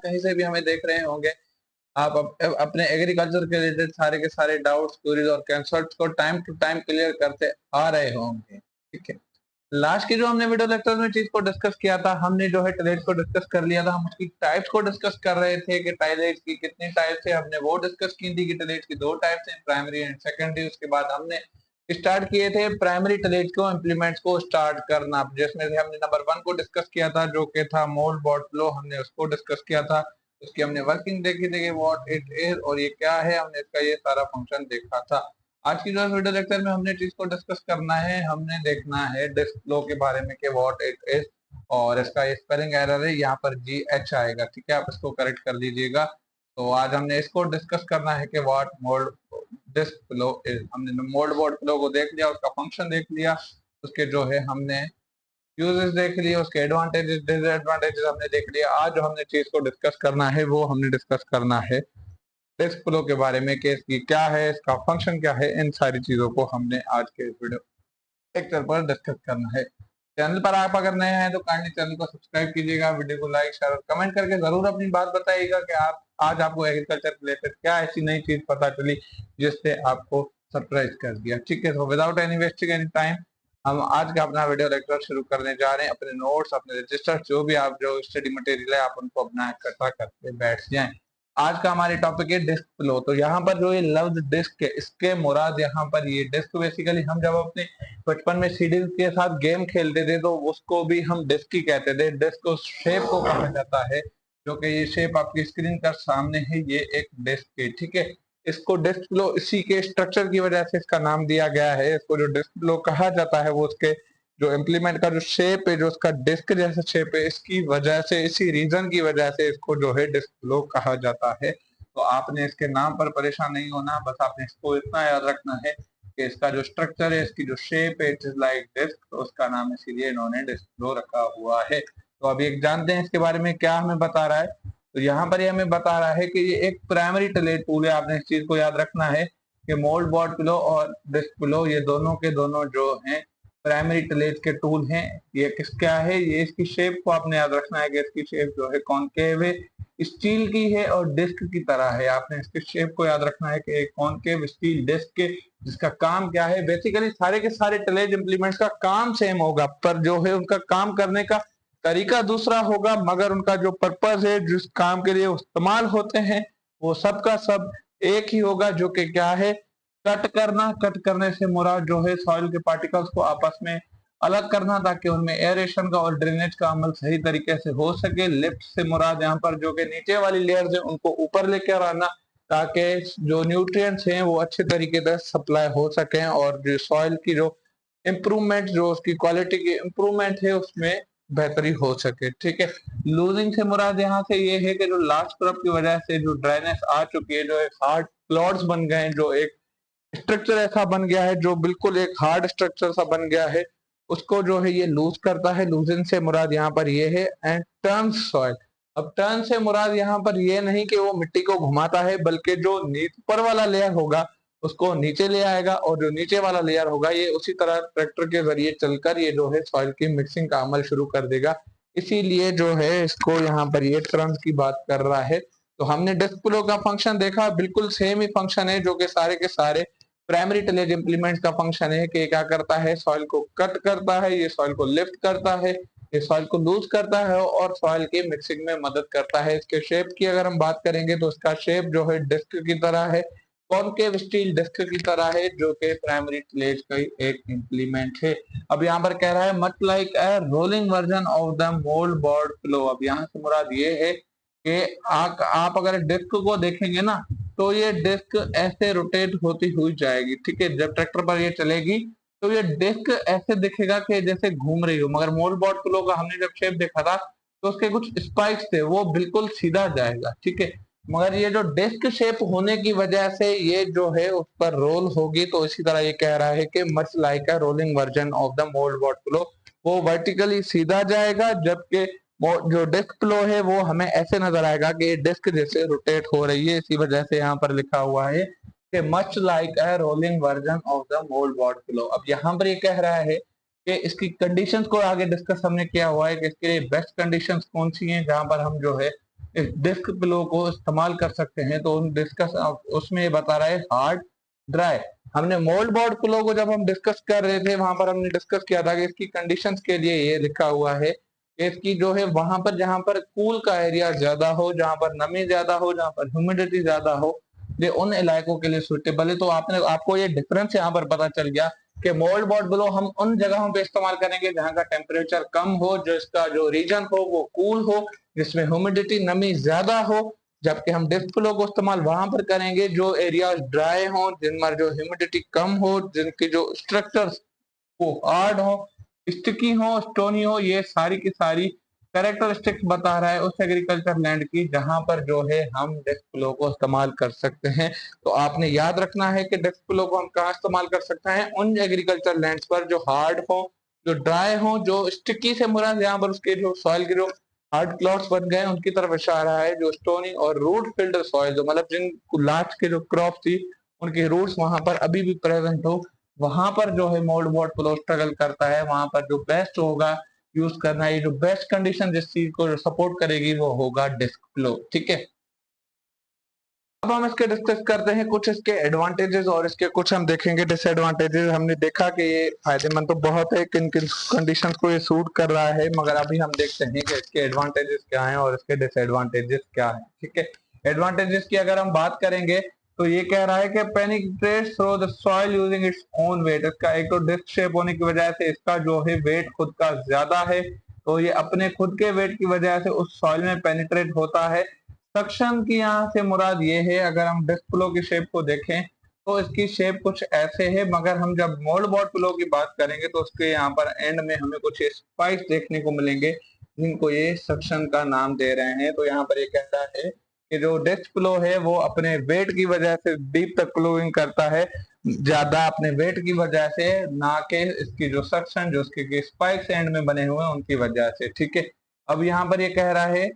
कहीं से भी हमें देख रहे होंगे, आप अपने एग्रीकल्चर के रिलेटेड सारे के सारे डाउट्स, क्वेरीज और कंसर्न्स को टाइम टू टाइम क्लियर करते आ रहे होंगे। ठीक है, लास्ट की जो हमने वीडियो लेक्चर में चीज को डिस्कस किया था, हमने जो है टलेट को डिस्कस कर लिया था, हम उसकी टाइप्स को डिस्कस कर रहे थे कि टाइलेट की कितनी टाइप्स है, हमने वो डिस्कस की थी कि टलेट की 2 टाइप्स हैं, प्राइमरी एंड सेकेंडरी। उसके बाद हमने स्टार्ट किए थे प्राइमरी टलेट को इम्प्लीमेंट्स को स्टार्ट करना, जिसमें से हमने नंबर 1 को डिस्कस किया था जो कि था मोल्ड बोर्ड फ्लो, हमने उसको डिस्कस किया था, उसकी हमने वर्किंग देखी थी कि व्हाट इट इज और ये क्या है, हमने इसका ये सारा फंक्शन देखा था। आज की जो वीडियो लेक्चर में हमने चीज को डिस्कस करना है, हमने देखना है डिस्क फ्लो के बारे में कि व्हाट इट इज, और इसका ये स्पेलिंग एरर है, यहाँ पर GH आएगा। ठीक है, आप इसको करेक्ट कर लीजिएगा। तो आज हमने इसको डिस्कस करना है कि what mould disc flow is. हमने मोल्ड बोर्ड फ्लो को देख लिया, उसका फंक्शन देख लिया, उसके जो है हमने यूजेस देख लिए, उसके एडवांटेजेस डिसएडवांटेजेस हमने देख लिया। आज जो हमने चीज को डिस्कस करना है वो हमने डिस्कस करना है डिस्क फ्लो के बारे में कि इसकी क्या है, इसका फंक्शन क्या है, इन सारी चीजों को हमने आज के इस वीडियो लेक्चर पर डिस्कस करना है। चैनल पर आप अगर नए हैं तो काइंडली चैनल को सब्सक्राइब कीजिएगा, वीडियो को लाइक शेयर और कमेंट करके जरूर अपनी बात बताइएगा कि आप आज आपको एग्रीकल्चर रिलेटेड क्या ऐसी नई चीज पता चली जिससे आपको सरप्राइज कर दिया। ठीक है, तो without any wasting any time हम आज का अपना वीडियो लेक्चर शुरू करने जा रहे हैं। अपने नोट्स, अपने रजिस्टर, जो भी आप जो स्टडी मटेरियल है आप उनको अपना इकट्ठा करके बैठ जाएं। आज का हमारे टॉपिक है डिस्क फ्लो। तो यहाँ पर जो ये लफ्ज डिस्क है, इसके मुराद यहाँ पर ये डिस्क बेसिकली हम जब अपने बचपन में सीडी के साथ गेम खेलते थे तो उसको भी हम डिस्क ही कहते थे। डिस्क उस शेप को कहा जाता है जो कि ये शेप आपकी स्क्रीन का सामने है, ये एक डिस्क है। ठीक है, इसको डिस्क फ्लो इसी के स्ट्रक्चर की वजह से इसका नाम दिया गया है। इसको जो डिस्क फ्लो कहा जाता है वो उसके जो इम्प्लीमेंट का जो शेप है, जो उसका डिस्क जैसा शेप है, इसकी वजह से, इसी रीजन की वजह से इसको जो है डिस्क फ्लो कहा जाता है। तो आपने इसके नाम पर परेशान नहीं होना, बस आपने इसको इतना याद रखना है कि इसका जो स्ट्रक्चर है, इसकी जो शेप है, इट इज लाइक डिस्क, तो उसका नाम इसीलिए इन्होंने डिस्क फ्लो रखा हुआ है। तो अभी एक जानते हैं इसके बारे में क्या हमें बता रहा है। तो यहाँ पर ये हमें बता रहा है कि ये एक प्राइमरी टलेट टूल है। आपने इस चीज को याद रखना है कि मोल्ड बोर्ड फ्लो और डिस्क फ्लो ये दोनों के दोनों जो हैं प्राइमरी टलेट के टूल हैं। ये किस क्या है, ये इसकी शेप को आपने याद रखना है कि इसकी शेप जो है कॉनकेव है, स्टील की है और डिस्क की तरह है। आपने इसके शेप को याद रखना है कि एक कॉनकेव स्टील डिस्क के, जिसका काम क्या है, बेसिकली सारे के सारे टलेट इंप्लीमेंट्स का काम सेम होगा पर जो है उनका काम करने का तरीका दूसरा होगा, मगर उनका जो पर्पज है, जिस काम के लिए इस्तेमाल होते हैं, वो सबका सब एक ही होगा, जो कि क्या है, कट करना। कट करने से मुराद जो है सॉइल के पार्टिकल्स को आपस में अलग करना ताकि उनमें एरेशन का और ड्रेनेज का अमल सही तरीके से हो सके। लिफ्ट से मुराद यहाँ पर जो कि नीचे वाली लेयर्स है उनको ऊपर लेकर आना ताकि जो न्यूट्रिएंट्स हैं वो अच्छे तरीके से सप्लाई हो सकें और जो सॉइल की जो इम्प्रूवमेंट, जो उसकी क्वालिटी की इम्प्रूवमेंट है उसमें बेहतरी हो सके। ठीक है, लूजिंग से मुराद यहाँ से ये है कि जो लास्ट क्रॉप की वजह से जो ड्राइनेस आ चुकी है, जो एक हार्ड क्लॉड्स बन गए हैं, जो एक स्ट्रक्चर ऐसा बन गया है, जो बिल्कुल एक हार्ड स्ट्रक्चर सा बन गया है, उसको जो है ये लूज करता है। लूजिंग से मुराद यहाँ पर ये है। एंड टर्न सॉइल, अब टर्न से मुराद यहाँ पर ये नहीं कि वो मिट्टी को घुमाता है, बल्कि जो ऊपर वाला लेयर होगा उसको नीचे ले आएगा और जो नीचे वाला लेयर होगा ये उसी तरह ट्रैक्टर के जरिए चलकर ये जो है सॉइल की मिक्सिंग का अमल शुरू कर देगा। इसीलिए जो है इसको यहाँ पर ये टर्न की बात कर रहा है। तो हमने डिस्क फ्लो का फंक्शन देखा, बिल्कुल सेम ही फंक्शन है जो कि सारे के सारे प्राइमरी टलेज इंप्लीमेंट्स का फंक्शन है कि क्या करता है, सॉइल को कट करता है, ये सॉइल को लिफ्ट करता है, ये सॉइल को लूज करता है और सॉइल की मिक्सिंग में मदद करता है। इसके शेप की अगर हम बात करेंगे तो इसका शेप जो है डिस्क की तरह है, कॉनकेव स्टील डिस्क की तरह है, जो कि प्राइमरी टलेज का एक इंप्लीमेंट है। अब यहाँ पर कह रहा है much like a rolling version of the mould board flow. अब यहाँ से मुराद ये है कि आप अगर डिस्क को देखेंगे ना तो ये डिस्क ऐसे रोटेट होती हुई जाएगी। ठीक है, जब ट्रैक्टर पर ये चलेगी तो ये डिस्क ऐसे दिखेगा कि जैसे घूम रही हो, मगर मोल्ड बोर्ड फ्लो का हमने जब शेप देखा था तो उसके कुछ स्पाइक्स थे, वो बिल्कुल सीधा जाएगा। ठीक है, मगर ये जो डिस्क शेप होने की वजह से ये जो है उस पर रोल होगी, तो इसी तरह ये कह रहा है कि much like a rolling version of the mould board flow, वो वर्टिकली सीधा जाएगा, जबकि जो डिस्क फ्लो है वो हमें ऐसे नजर आएगा कि डिस्क जैसे रोटेट हो रही है। इसी वजह से यहाँ पर लिखा हुआ है कि much like a rolling version of the mould board flow. अब यहाँ पर ये कह रहा है कि इसकी कंडीशंस को आगे डिस्कस हमने किया हुआ है कि इसके लिए बेस्ट कंडीशंस कौन सी हैं जहां पर हम जो है इस डिस्क प्लो को इस्तेमाल कर सकते हैं। तो डिस्कस उसमें ये बता रहा है हार्ड ड्राई। हमने मोल्ड बोर्ड प्लो को जब हम डिस्कस कर रहे थे वहां पर हमने डिस्कस किया था कि इसकी कंडीशंस के लिए ये लिखा हुआ है कि इसकी जो है वहां पर जहां पर कूल का एरिया ज्यादा हो, जहां पर नमी ज्यादा हो, जहां पर ह्यूमिडिटी ज्यादा हो, ये उन इलाकों के लिए सुटेबल है। तो आपको ये डिफरेंस यहाँ पर पता चल गया कि मोल्ड बोर्ड ब्लो हम उन जगहों पे इस्तेमाल करेंगे जहां का टेम्परेचर कम हो, जो इसका जो रीजन हो वो कूल हो, जिसमें ह्यूमिडिटी नमी ज्यादा हो। जबकि हम डिस्क फ्लो को इस्तेमाल वहां पर करेंगे जो एरिया ड्राई हो, जिनमें जो ह्यूमिडिटी कम हो, जिनके जो स्ट्रक्चर्स वो हार्ड हो, स्टिकी हो, स्टोनी हो। ये सारी की सारी कैरेक्टरिस्टिक्स बता रहा है उस एग्रीकल्चर लैंड की जहां पर जो है हम डिस्क फ्लो को इस्तेमाल कर सकते हैं। तो आपने याद रखना है कि डिस्क फ्लो को हम कहाँ इस्तेमाल कर सकते हैं, उन एग्रीकल्चर लैंड्स पर जो हार्ड हो, जो ड्राई हो, जो स्टिकी से मुराद यहाँ पर उसके जो सॉइल के जो हार्ड क्लॉट्स बन गए उनकी तरफ इशारा है, जो स्टोनी और रूट फिल्ड सॉइल, जो मतलब जिन लास्ट के जो क्रॉप थी उनके रूट्स वहां पर अभी भी प्रेजेंट हो, वहां पर जो है मोल्ड बोर्ड फ्लो स्ट्रगल करता है। वहां पर जो बेस्ट होगा यूज करना, ये जो बेस्ट कंडीशन जिस चीज को सपोर्ट करेगी वो होगा डिस्क फ्लो। ठीक है, अब हम इसके डिस्कस करते हैं कुछ इसके एडवांटेजेस और इसके कुछ हम देखेंगे डिसएडवांटेजेस। हमने देखा कि ये फायदेमंद तो बहुत है, किन किन कंडीशंस को ये सूट कर रहा है, मगर अभी हम देखते हैं कि इसके एडवांटेजेस क्या हैं और इसके डिसएडवांटेजेस क्या हैं। ठीक है, एडवांटेजेस की अगर हम बात करेंगे तो ये कह रहा है कि penetrates through the soil using its own wait. इसका एक तो डिस्क शेप होने की वजह से इसका जो है वेट खुद का ज्यादा है, तो ये अपने खुद के वेट की वजह से उस सॉइल में पेनिट्रेट होता है। सक्शन की यहाँ से मुराद ये है, अगर हम डिस्क फ्लो की शेप को देखें तो इसकी शेप कुछ ऐसे है, मगर हम जब मोल्ड बोर्ड फ्लो की बात करेंगे तो उसके यहाँ पर एंड में हमें कुछ स्पाइक्स देखने को मिलेंगे जिनको ये सक्शन का नाम दे रहे हैं। तो यहाँ पर ये कहता है कि जो डिस्क फ्लो है वो अपने वेट की वजह से डीप तक फ्लोइंग करता है, ज्यादा अपने वेट की वजह से, ना कि इसकी जो सक्शन जो उसके स्पाइक्स एंड में बने हुए हैं उनकी वजह से। ठीक है, अब यहाँ पर ये कह रहा है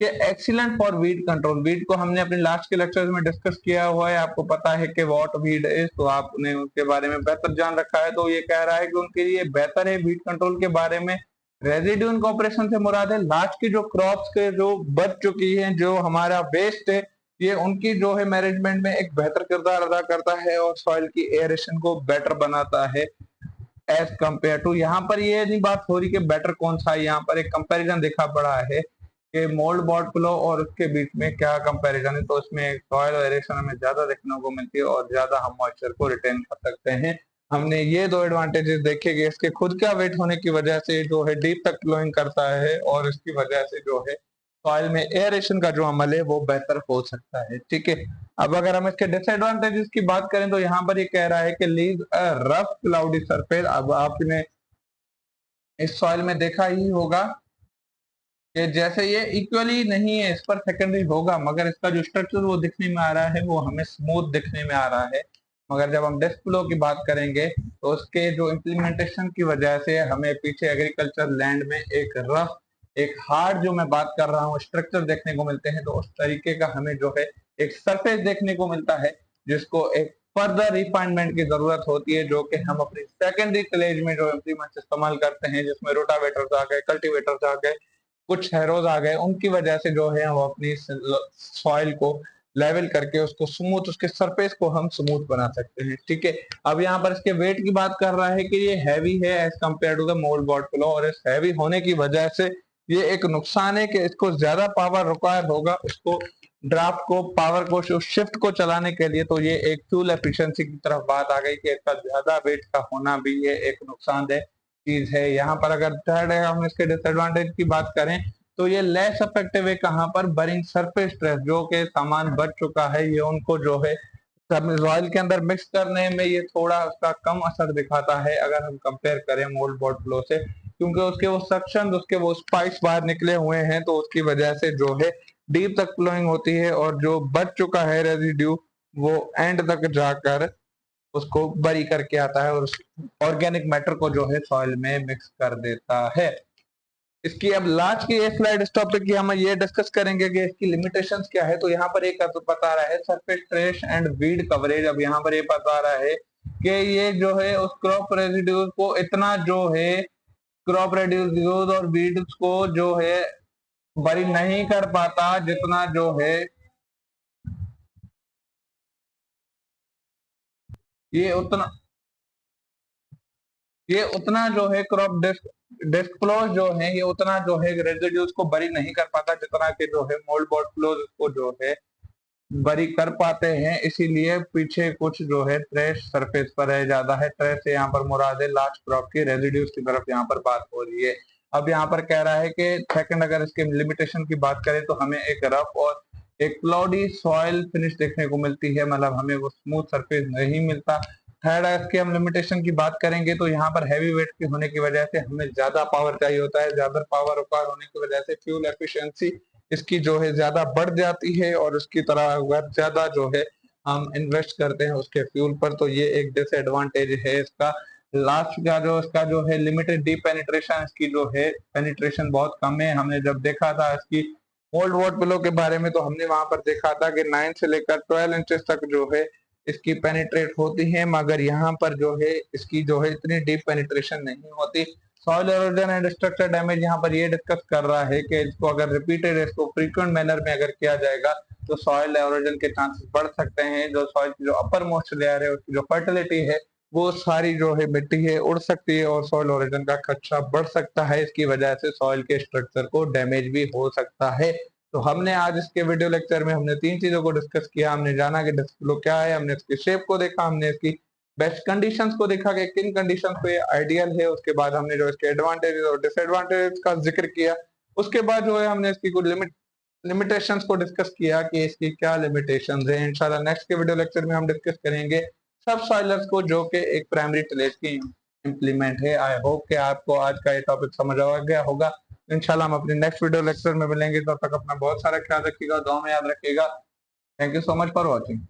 कि excellent for weed control. Weed को हमने अपने लास्ट के लेक्चर्स में डिस्कस किया हुआ है, आपको पता है कि व्हाट वीड इज, तो आपने उसके बारे में बेहतर जान रखा है। तो ये कह रहा है कि उनके लिए बेहतर है वीड कंट्रोल के बारे में। रेजिड्यू इनकॉर्पोरेशन से मुराद है लास्ट की जो क्रॉप्स के जो बच चुकी हैं, जो हमारा वेस्ट है, ये उनकी जो है मैनेजमेंट में एक बेहतर किरदार अदा करता है और सॉइल की एयरेशन को बेटर बनाता है एज कंपेयर टू। यहाँ पर ये नहीं बात हो रही कि बेटर कौन सा है, यहाँ पर एक कंपैरिजन देखा पड़ा है कि मोल्ड बोर्ड फ्लो और उसके बीच में क्या कंपैरिजन है। तो इसमें सॉइल एरेशन हमें ज्यादा देखने को मिलती है और ज्यादा हम मॉइस्चर को रिटेन कर सकते हैं। हमने ये दो एडवांटेजेस देखे कि इसके खुद का वेट होने की वजह से जो है डीप तक फ्लोइंग करता है और इसकी वजह से जो है सॉइल में एयरेशन का जो अमल है वो बेहतर हो सकता है। ठीक है, अब अगर हम इसके डिसएडवांटेजेस की बात करें तो यहाँ पर ये कह रहा है कि leave a rough cloudy surface. अब आपने इस सॉइल में देखा ही होगा कि जैसे ये इक्वली नहीं है, इस पर सेकेंडरी होगा, मगर इसका जो स्ट्रक्चर वो दिखने में आ रहा है वो हमें स्मूथ दिखने में आ रहा है। मगर जब हम डिस्क फ्लो की बात करेंगे तो उसके जो इम्प्लीमेंटेशन की वजह से हमें पीछे एग्रीकल्चर लैंड में एक रफ, एक हार्ड, जो मैं बात कर रहा हूँ, स्ट्रक्चर देखने को मिलते हैं। तो उस तरीके का हमें जो है एक सरफेस देखने को मिलता है जिसको एक फर्दर रिफाइनमेंट की जरूरत होती है, जो कि हम अपनी सेकेंडरी टिलेज में जो इम्प्लीमेंट इस्तेमाल करते हैं, जिसमें रोटावेटर्स आ गए, कल्टीवेटर्स आ गए, कुछ हैरोज आ गए, उनकी वजह से जो है हम अपनी सॉइल को लेवल करके उसको स्मूथ, उसके सरफेस को हम स्मूथ बना सकते हैं। ठीक है, अब यहाँ पर इसके वेट की बात कर रहा है कि ये हैवी है as compare to the mould board flow, और इस हैवी होने की वजह से ये एक नुकसान है कि इसको ज्यादा पावर रिक्वायर होगा, उसको ड्राफ्ट को, पावर को, शिफ्ट को चलाने के लिए। तो ये एक फ्यूल एफिशिएंसी की तरफ बात आ गई कि इसका ज्यादा वेट का होना भी ये एक नुकसानदेह चीज है। यहाँ पर अगर थर्ड है हम इसके डिसएडवांटेज की बात करें तो ये लेस इफेक्टिव है कहाँ पर, बरिंग सरफेस स्ट्रेस, जो कि सामान बच चुका है ये उनको जो है सॉइल के अंदर मिक्स करने में ये थोड़ा उसका कम असर दिखाता है अगर हम कंपेयर करें मोल्ड बोर्ड फ्लो से, क्योंकि उसके वो सक्शन, उसके वो स्पाइक्स बाहर निकले हुए हैं, तो उसकी वजह से जो है डीप तक फ्लोइंग होती है और जो बच चुका है रेजिड्यू वो एंड तक जाकर उसको बरी करके आता है और ऑर्गेनिक मैटर को जो है सॉइल में मिक्स कर देता है। इसकी अब लास्ट की ये स्लाइड, इस टॉपिक की हम ये डिस्कस करेंगे कि इसकी लिमिटेशंस क्या है। तो यहाँ पर एक बता रहा है surface trash and weed coverage. अब यहाँ पर ये बता रहा है कि ये जो है उस क्रॉप रेजिड्यूज को इतना जो है क्रॉप रेजिड्यूज और वीड्स को जो है बरी नहीं कर पाता जितना जो है ये उतना जो है क्रॉप डिस्क्लोज जो है ये उतना जो है रेजिड्यूज को बरी नहीं कर पाता जितना कि जो है मोल्ड बोर्ड फ्लोज को जो है बरी कर पाते हैं। इसीलिए पीछे कुछ जो है ट्रेस सरफेस पर रह जाता है। ट्रेस से यहाँ पर मुराद है लास्ट क्रॉप की रेजिड्यूज की तरफ यहाँ पर बात हो रही है। अब यहाँ पर कह रहा है कि सेकंड अगर इसके लिमिटेशन की बात करें तो हमें एक रफ और एक क्लाउडी सॉइल फिनिश देखने को मिलती है, मतलब हमें वो स्मूथ सरफेस नहीं मिलता। थर्ड इसके हम लिमिटेशन की बात करेंगे तो यहाँ पर हैवी वेट के होने की वजह से हमें ज्यादा पावर चाहिए होता है। ज्यादा पावर रिक्वायर होने की वजह से फ्यूल एफिशिएंसी इसकी जो है ज्यादा बढ़ जाती है और उसकी तरह अगर ज्यादा जो है हम इन्वेस्ट करते हैं उसके फ्यूल पर तो ये एक डिसएडवांटेज है इसका। लास्ट का जो इसका जो है लिमिटेड डीप पेनिट्रेशन, इसकी जो है पेनिट्रेशन बहुत कम है। हमने जब देखा था इसकी ओल्ड वॉट पिलो के बारे में तो हमने वहां पर देखा था कि 9 से लेकर 12 इंचेस तक जो है इसकी पेनिट्रेट होती है, मगर यहाँ पर जो है इसकी जो है इतनी डीप पेनिट्रेशन नहीं होती। Soil halogen and structure damage यहाँ पर ये डिस्कस कर रहा है कि इसको अगर रिपीटेड इसको फ्रीक्वेंट मैनर में अगर किया जाएगा तो सॉइल एरोजन के चांसेस बढ़ सकते हैं। जो सॉइल की जो अपर मोस्ट लेयर है उसकी जो फर्टिलिटी है वो सारी जो है मिट्टी है उड़ सकती है और सॉइल एरोजन का खतरा बढ़ सकता है। इसकी वजह से सॉइल के स्ट्रक्चर को डैमेज भी हो सकता है। तो हमने आज इसके वीडियो लेक्चर में हमने 3 चीजों को डिस्कस किया। हमने जाना कि डिस्क फ्लो क्या है, हमने इसकी शेप को देखा, हमने इसकी बेस्ट कंडीशंस को देखा कि किन कंडीशंस पे आइडियल है, उसके बाद हमने जो इसके एडवांटेजेस और डिसएडवांटेजेस का जिक्र किया। उसके बाद जो है हमने इसकी कुछ लिमिटेशंस को डिस्कस किया कि इसकी क्या लिमिटेशंस है। इंशाल्लाह नेक्स्ट के वीडियो लेक्चर में हम डिस्कस करेंगे सब सॉइलर्स को जो कि एक प्राइमरी टिलेज की इम्प्लीमेंट है। आई होप कि आपको आज का ये टॉपिक समझ आ गया होगा। इंशाल्लाह हम अपने नेक्स्ट वीडियो लेक्चर में मिलेंगे, तब तक अपना बहुत सारा ख्याल रखिएगा, दुआ में याद रखिएगा। Thank you so much for watching.